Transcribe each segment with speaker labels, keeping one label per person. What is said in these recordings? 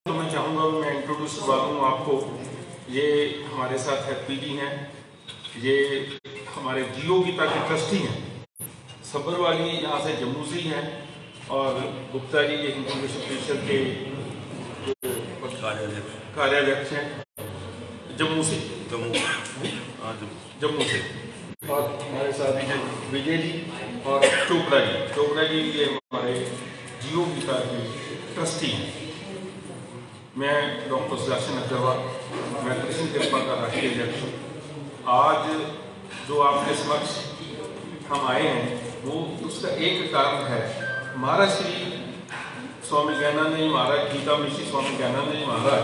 Speaker 1: तो मैं चाहूँगा मैं इंट्रोड्यूस करवा दूँ आपको। ये हमारे साथ है पीडी हैं, ये हमारे जियो गीता के ट्रस्टी हैं। सब्बरवाली यहाँ से जम्मू से ही हैं और गुप्ता जी ये हिंदू विश्व परिषद के कार्याध्यक्ष हैं जम्मू से। और हमारे साथ हैं विजय जी और चोपड़ा जी ये हमारे जियो गीता के ट्रस्टी हैं। मैं डॉक्टर सुदर्शन अग्रवाल, मैं कृष्ण कृपा का राष्ट्रीय अध्यक्ष हूँ। आज जो आपके समक्ष हम आए हैं वो उसका एक कारण है। महाराज श्री स्वामी ज्ञानानंद जी महाराज, गीता मिश्री स्वामी ज्ञानानंद जी महाराज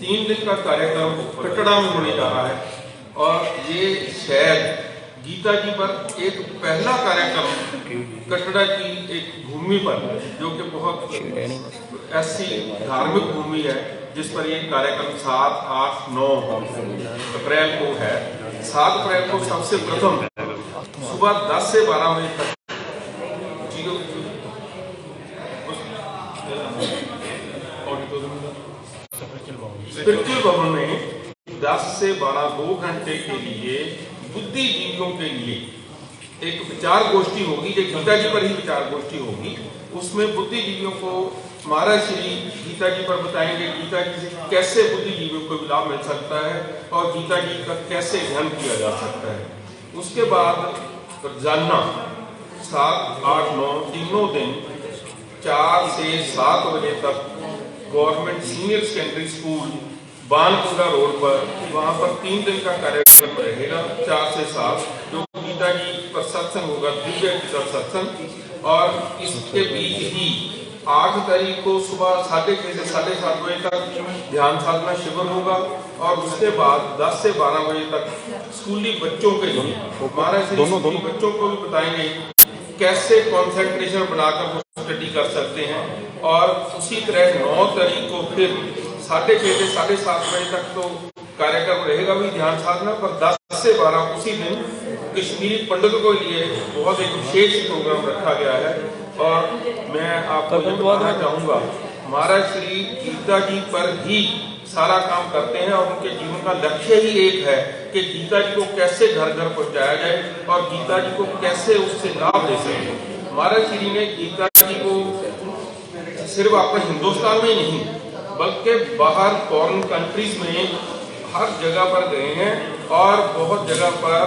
Speaker 1: 3 दिन का कार्यक्रम कटड़ा में होने जा रहा है और ये शायद गीता जी पर एक पहला कार्यक्रम कटड़ा की एक भूमि पर, जो कि बहुत ऐसी धार्मिक भूमि है जिस पर ये कार्यक्रम 7, 8, 9 अप्रैल को है। 7 अप्रैल को सबसे प्रथम सुबह 10 से 12 बजे तक स्पिरिचुअल भवन में 10 से 12 2 घंटे के लिए बुद्धिजीवियों के लिए एक विचार गोष्ठी होगी, जो गीता जी पर ही विचार गोष्ठी होगी। उसमें बुद्धिजीवियों को महाराज श्री गीता जी पर बताएंगे, गीता जी से कैसे बुद्धिजीवियों को लाभ मिल सकता है और गीता जी का कैसे ध्यान किया जा सकता है। उसके बाद रोजाना 7, 8, 9 तीनों दिन 4 से 7 बजे तक government senior secondary school Banpura road पर, वहाँ पर 3 दिन का कार्यक्रम रहेगा 4 से 7, जो गीता जी पर सत्संग होगा, दिव्य गीता सत्संग। और इसके बीच ही 8 तारीख को सुबह 6:30 से 7:30 बजे तक ध्यान साधना शिविर होगा और उसके बाद 10 से 12 बजे तक स्कूली बच्चों के लिए महाराज श्री स्कूली बच्चों को भी बताएंगे कैसे कॉन्सेंट्रेशन बनाकर वो स्टडी कर सकते हैं। और उसी तरह 9 तारीख को फिर 6:30 से 7:30 बजे तक तो कार्यक्रम रहेगा भी ध्यान साधना पर। 10 से 12 उसी दिन कश्मीरी पंडितों के लिए बहुत एक विशेष प्रोग्राम रखा गया है। और मैं आपको बताना चाहूँगा, महाराज श्री गीता जी पर ही सारा काम करते हैं और उनके जीवन का लक्ष्य ही एक है कि गीता जी को कैसे घर घर पहुँचाया जाए और गीता जी को कैसे उससे लाभ ले सके। महाराज श्री ने गीता जी को सिर्फ अपने हिंदुस्तान में ही नहीं बल्कि बाहर फॉरेन कंट्रीज में हर जगह पर गए हैं और बहुत जगह पर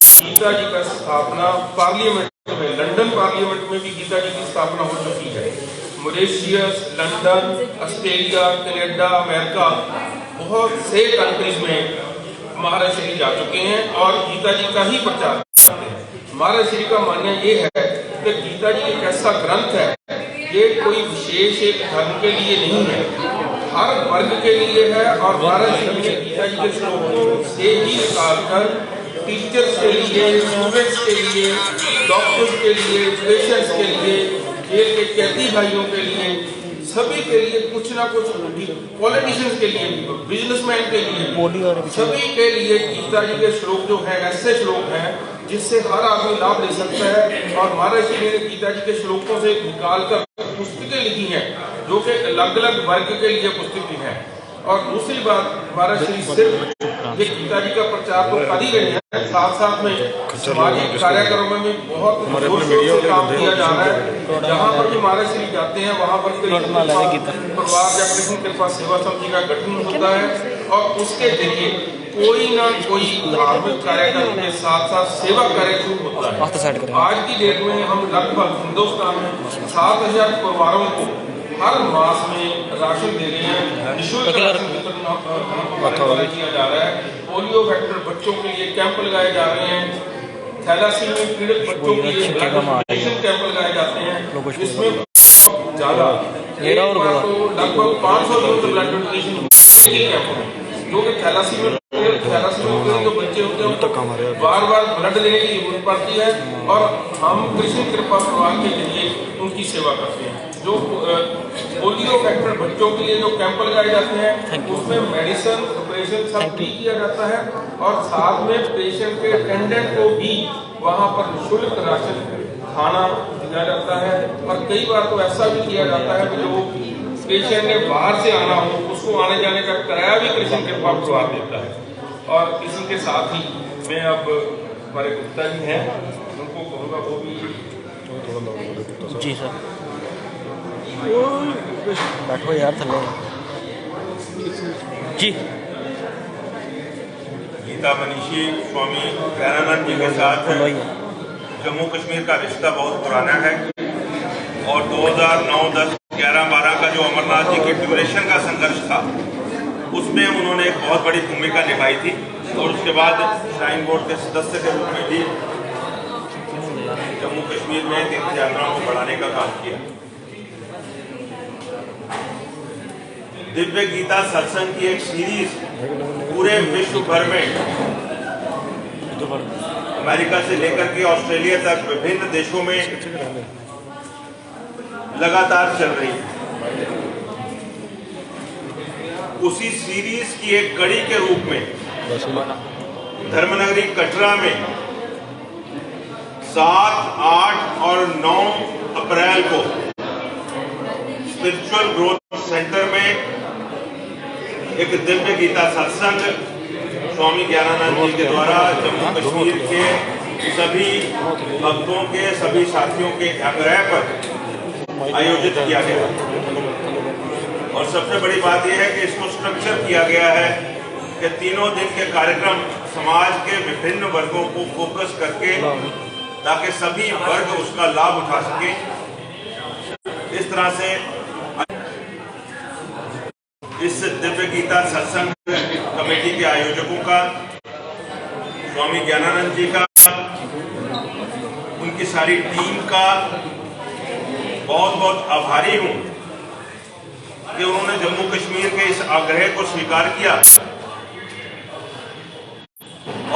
Speaker 1: गीता जी का स्थापना पार्लियामेंट में, लंदन पार्लियामेंट में भी गीता जी की स्थापना हो चुकी है। Mauritius, London, Australia, Canada, America, बहुत से कंट्रीज में महाराज श्री जा चुके हैं और गीता जी का ही प्रचार करते हैं। महाराज श्री का मानना ये है कि गीता जी एक ऐसा ग्रंथ है, ये कोई विशेष एक धर्म के लिए नहीं है, हर वर्ग के लिए है। और महाराज श्री ने गीता जी के श्लोकों से ही निकालकर टीचर्स के लिए, स्टूडेंट्स के लिए, डॉक्टर्स के लिए, पेशेंट्स के लिए, जेल के कैदी भाइयों के लिए, सभी के लिए कुछ ना कुछ, पॉलिटिशियंस के लिए, बिजनेसमैन के लिए, सभी के लिए गीता जी के श्लोक जो है ऐसे श्लोक हैं जिससे हर आदमी लाभ ले सकता है। और महाराज श्री ने गीता जी के श्लोकों से निकालकर पुस्तकें लिखी हैं जो कि अलग अलग वर्ग के लिए पुस्तकें हैं। और दूसरी बात, महाराज श्री सिर्फ ये गीता जी का प्रचार तो कर ही रहे हैं, साथ साथ में सामाजिक कार्यक्रमों में बहुत जोर शोर से काम किया जा रहा है। जहाँ पर भी महाराज श्री जाते हैं वहाँ पर परिवार या कृष्ण कृपा सेवा समिति का गठन होता है और उसके जरिए कोई ना कोई धार्मिक कार्यक्रम के साथ साथ सेवा कार्यक्रम होता है। आज की डेट में हम लगभग हिंदुस्तान में 7,000 परिवारों को हर मास में राशन दे रहे हैं, निःशुल्क राशन वितरण किया जा रहा है। पोलियो वैक्टर बच्चों के लिए कैंप लगाए जा रहे हैं, थैलासीमिया पीड़ित बच्चों के लिए ब्लड डोनेशन कैंप लगाए जाते हैं, जिसमें ज्यादा तो लगभग 500 ब्लड डोनेशन कैंप में, जो कि थैलासीमिया जो बच्चे होते हैं उनको बार बार ब्लड लेने की जरूरत पड़ती है और हम कृष्ण कृपा परिवार के जरिए उनकी सेवा करते हैं। जो पोलियो वैक्टर बच्चों के लिए जो कैंप लगाए जाते हैं उसमें मेडिसिन ऑपरेशन सब फ्री किया जाता है और साथ में पेशेंट के अटेंडेंट को भी वहाँ पर निःशुल्क राशन खाना दिया जाता है। और कई बार तो ऐसा भी किया जाता है कि जो पेशेंट ने बाहर से आना हो उसको आने जाने का किराया भी कृष्ण कृपा परिवार देता है। और इसी के साथ ही मैं अब हमारे गुप्ता जी हैं उनको कहूँगा वो भी
Speaker 2: जी सर बैठो यार थले जी।
Speaker 3: गीता मनीषी स्वामी दयानंद जी के साथ जम्मू कश्मीर का रिश्ता बहुत पुराना है और 2009, 10, 11, 12 का जो अमरनाथ जी के ड्यूरेशन का संघर्ष था उसमें उन्होंने एक बहुत बड़ी भूमिका निभाई थी और उसके बाद श्राइन बोर्ड के सदस्य के रूप में भी जम्मू कश्मीर में तीर्थ यात्राओं को बढ़ाने का काम किया। दिव्य गीता सत्संग की एक सीरीज पूरे विश्व भर में अमेरिका से लेकर के ऑस्ट्रेलिया तक विभिन्न देशों में लगातार चल रही है। उसी सीरीज की एक कड़ी के रूप में धर्मनगरी कटरा में 7, 8 और 9 अप्रैल को स्पिरिचुअल ग्रोथ सेंटर में एक दिव्य गीता सत्संग स्वामी ज्ञानानंद जी के द्वारा जम्मू कश्मीर के सभी भक्तों के सभी साथियों के आग्रह पर आयोजित किया गया। और सबसे बड़ी बात यह है कि इसको स्ट्रक्चर किया गया है कि तीनों दिन के कार्यक्रम समाज के विभिन्न वर्गों को फोकस करके ताकि सभी वर्ग उसका लाभ उठा सके। इस तरह से इस दिव्य गीता सत्संग कमेटी के आयोजकों का, स्वामी ज्ञानानंद जी का, उनकी सारी टीम का बहुत बहुत आभारी हूं कि उन्होंने जम्मू कश्मीर के इस आग्रह को स्वीकार किया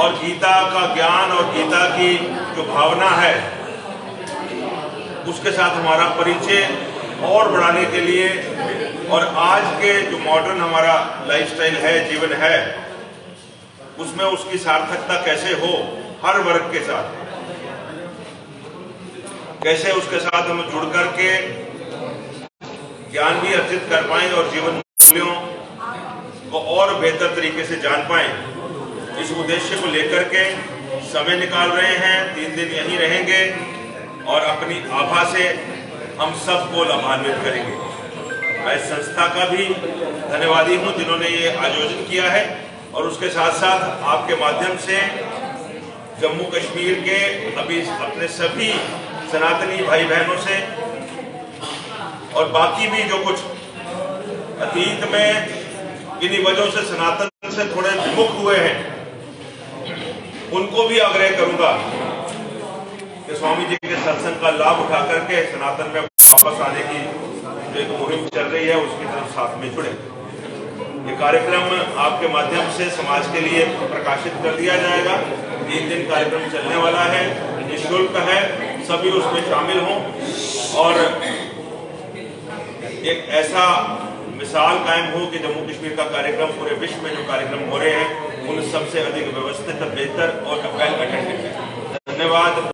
Speaker 3: और गीता का ज्ञान और गीता की जो भावना है उसके साथ हमारा परिचय और बढ़ाने के लिए और आज के जो मॉडर्न हमारा लाइफस्टाइल है, जीवन है, उसमें उसकी सार्थकता कैसे हो, हर वर्ग के साथ कैसे उसके साथ हम जुड़ करके ज्ञान भी अर्जित कर पाएं और जीवन मूल्यों को और बेहतर तरीके से जान पाएं। इस उद्देश्य को लेकर के समय निकाल रहे हैं, 3 दिन यहीं रहेंगे और अपनी आभा से हम सबको लाभान्वित करेंगे। मैं इस संस्था का भी धन्यवादी हूं जिन्होंने ये आयोजन किया है और उसके साथ साथ आपके माध्यम से जम्मू कश्मीर के अभी अपने सभी सनातनी भाई बहनों से और बाकी भी जो कुछ अतीत में इन्हीं वजहों से सनातन से थोड़े विमुख हुए हैं उनको भी आग्रह करूंगा कि स्वामी जी के सत्संग का लाभ उठा करके सनातन में वापस आने की जो एक मुहिम चल रही है उसकी तरफ साथ में जुड़े। ये कार्यक्रम आपके माध्यम से समाज के लिए प्रकाशित कर दिया जाएगा। 3 दिन कार्यक्रम चलने वाला है, निःशुल्क है, सभी उसमें शामिल हों और एक ऐसा मिसाल कायम हो कि जम्मू कश्मीर का कार्यक्रम पूरे विश्व में जो कार्यक्रम हो रहे हैं उन सबसे अधिक व्यवस्थित, बेहतर और वेल अटेंडेड है। धन्यवाद।